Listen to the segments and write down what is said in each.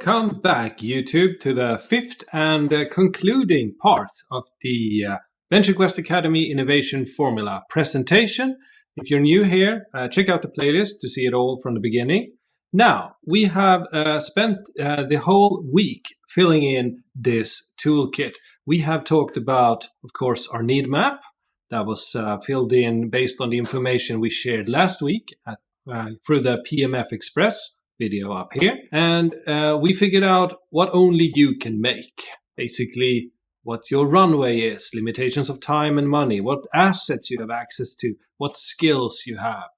Welcome back, YouTube, to the fifth and concluding part of the VentureQuest Academy Innovation Formula presentation. If you're new here, check out the playlist to see it all from the beginning. Now, we have spent the whole week filling in this toolkit. We have talked about, of course, our need map that was filled in based on the information we shared last week through the PMF Express video up here. And we figured out what only you can make. Basically, what your runway is, limitations of time and money, what assets you have access to, what skills you have.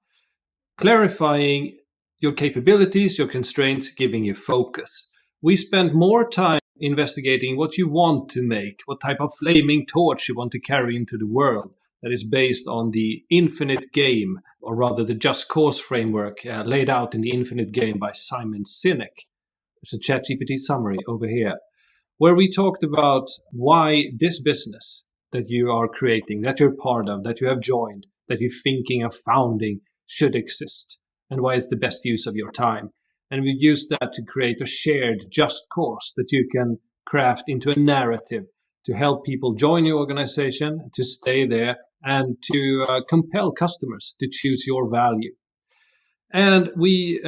Clarifying your capabilities, your constraints, giving you focus. We spent more time investigating what you want to make, what type of flaming torch you want to carry into the world. That is based on the infinite game, or rather the just cause framework laid out in the infinite game by Simon Sinek. There's a ChatGPT summary over here, where we talked about why this business that you are creating, that you're part of, that you have joined, that you're thinking of founding should exist, and why it's the best use of your time. And we used that to create a shared just cause that you can craft into a narrative to help people join your organization, to stay there, and to compel customers to choose your value. And we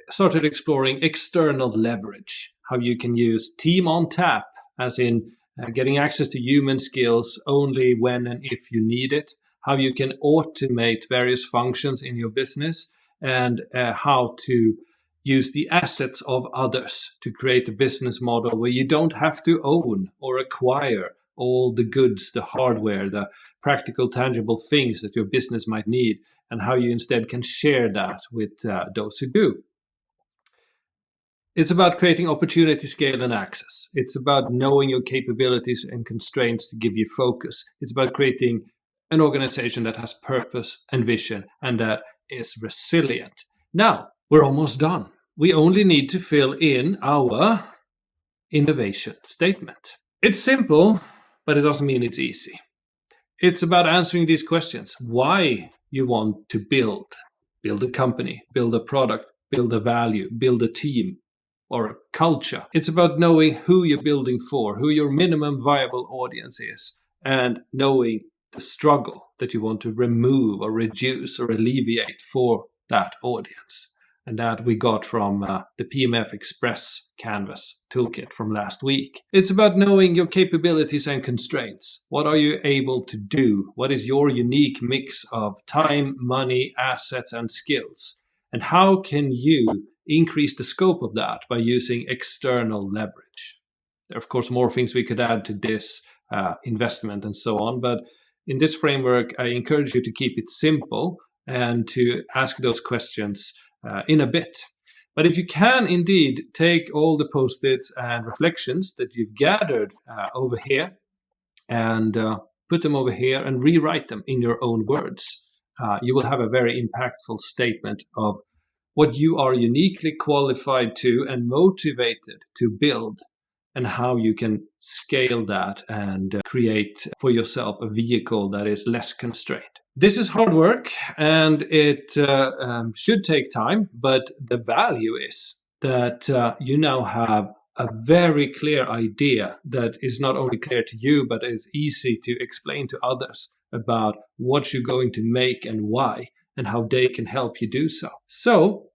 started exploring external leverage, how you can use team on tap, as in getting access to human skills only when and if you need it, how you can automate various functions in your business, and how to use the assets of others to create a business model where you don't have to own or acquire all the goods, the hardware, the practical, tangible things that your business might need, and how you instead can share that with those who do. It's about creating opportunity, scale, and access. It's about knowing your capabilities and constraints to give you focus. It's about creating an organization that has purpose and vision and that is resilient. Now, we're almost done. We only need to fill in our innovation statement. It's simple, but it doesn't mean it's easy. It's about answering these questions. Why you want to build a company, build a product, build a value, build a team or a culture. It's about knowing who you're building for, who your minimum viable audience is, and knowing the struggle that you want to remove or reduce or alleviate for that audience. And that we got from the PMF Express Canvas toolkit from last week. It's about knowing your capabilities and constraints. What are you able to do? What is your unique mix of time, money, assets, and skills? And how can you increase the scope of that by using external leverage? There are, of course, more things we could add to this investment and so on. But in this framework, I encourage you to keep it simple and to ask those questions in a bit. But if you can indeed take all the post-its and reflections that you've gathered over here and put them over here and rewrite them in your own words, you will have a very impactful statement of what you are uniquely qualified to and motivated to build, and how you can scale that and create for yourself a vehicle that is less constrained. This is hard work, and it should take time, but the value is that you now have a very clear idea that is not only clear to you, but is easy to explain to others about what you're going to make and why, and how they can help you do so. So,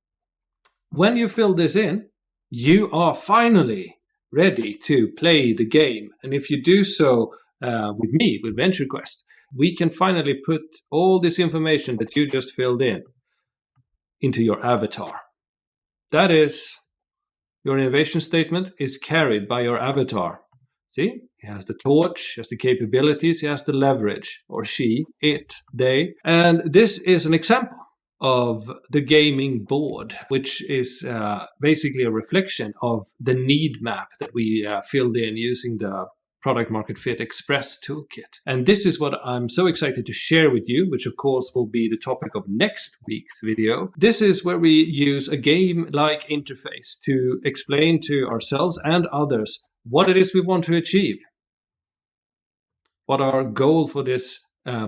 when you fill this in, you are finally ready to play the game. And if you do so with me, with VentureQuest, we can finally put all this information that you just filled in into your avatar. That is, your innovation statement is carried by your avatar. See, he has the torch, he has the capabilities, he has the leverage, or she, it, they. And this is an example of the gaming board, which is basically a reflection of the need map that we filled in using the Product Market Fit Express toolkit. And this is what I'm so excited to share with you, which of course will be the topic of next week's video. This is where we use a game-like interface to explain to ourselves and others what it is we want to achieve, what our goal for this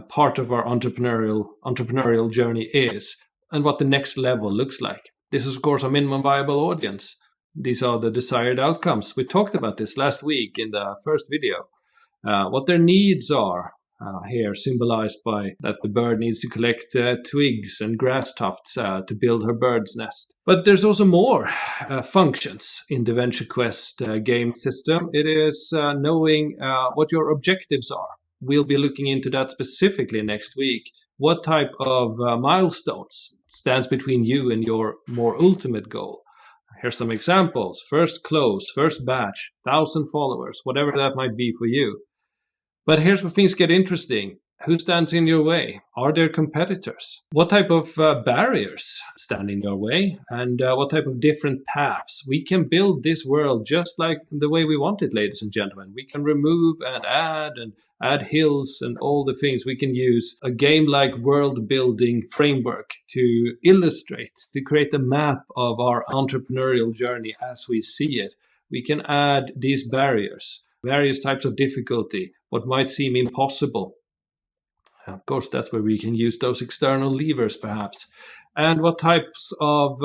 part of our entrepreneurial journey is, and what the next level looks like. This is, of course, a minimum viable audience. These are the desired outcomes. We talked about this last week in the first video. What their needs are, here symbolized by that the bird needs to collect twigs and grass tufts to build her bird's nest. But there's also more functions in the Venture Quest game system. It is knowing what your objectives are. We'll be looking into that specifically next week. What type of milestones stands between you and your more ultimate goal? Here's some examples. First close, first batch, 1,000 followers, whatever that might be for you. But here's where things get interesting. Who stands in your way? Are there competitors? What type of barriers stand in your way? And what type of different paths? We can build this world just like the way we want it, ladies and gentlemen. We can remove and add hills and all the things. We can use a game-like world-building framework to illustrate, to create a map of our entrepreneurial journey as we see it. We can add these barriers, various types of difficulty, what might seem impossible. Of course, that's where we can use those external levers, perhaps. And what types of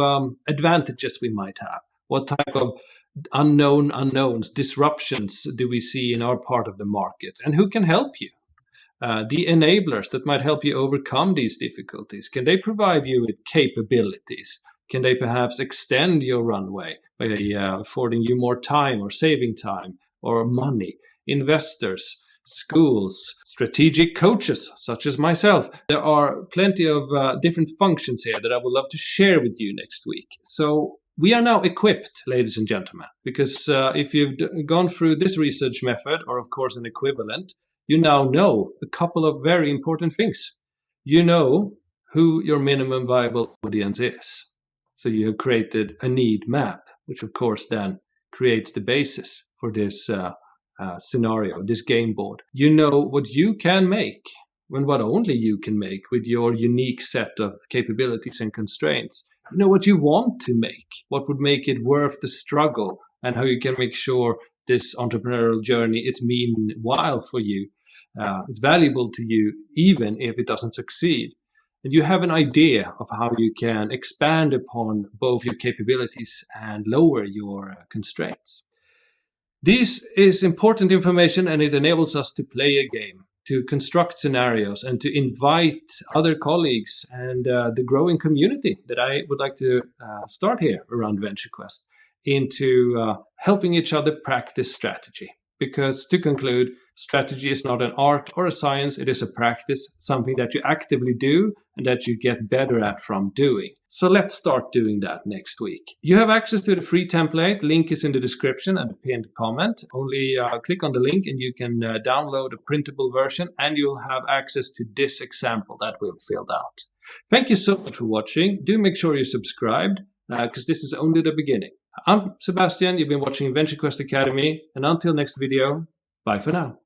advantages we might have. What type of unknowns, disruptions do we see in our part of the market? And who can help you? The enablers that might help you overcome these difficulties. Can they provide you with capabilities? Can they perhaps extend your runway by affording you more time or saving time or money? Investors, schools, strategic coaches such as myself. There are plenty of different functions here that I would love to share with you next week. So we are now equipped, ladies and gentlemen, because if you've gone through this research method, or of course an equivalent, you now know a couple of very important things. You know who your minimum viable audience is. So you have created a need map, which of course then creates the basis for this scenario, this game board. You know what you can make and what only you can make with your unique set of capabilities and constraints. You know what you want to make, what would make it worth the struggle, and how you can make sure this entrepreneurial journey is meanwhile for you. It's valuable to you even if it doesn't succeed. And you have an idea of how you can expand upon both your capabilities and lower your constraints. This is important information, and it enables us to play a game, to construct scenarios, and to invite other colleagues and the growing community that I would like to start here around Venture Quest into helping each other practice strategy. Because to conclude, strategy is not an art or a science, it is a practice, something that you actively do and that you get better at from doing. So let's start doing that next week. You have access to the free template. Link is in the description and the pinned comment. Only click on the link and you can download a printable version, and you'll have access to this example that we've filled out. Thank you so much for watching. Do make sure you're subscribed because this is only the beginning. I'm Sebastian. You've been watching Venture Quest Academy, and until next video, bye for now.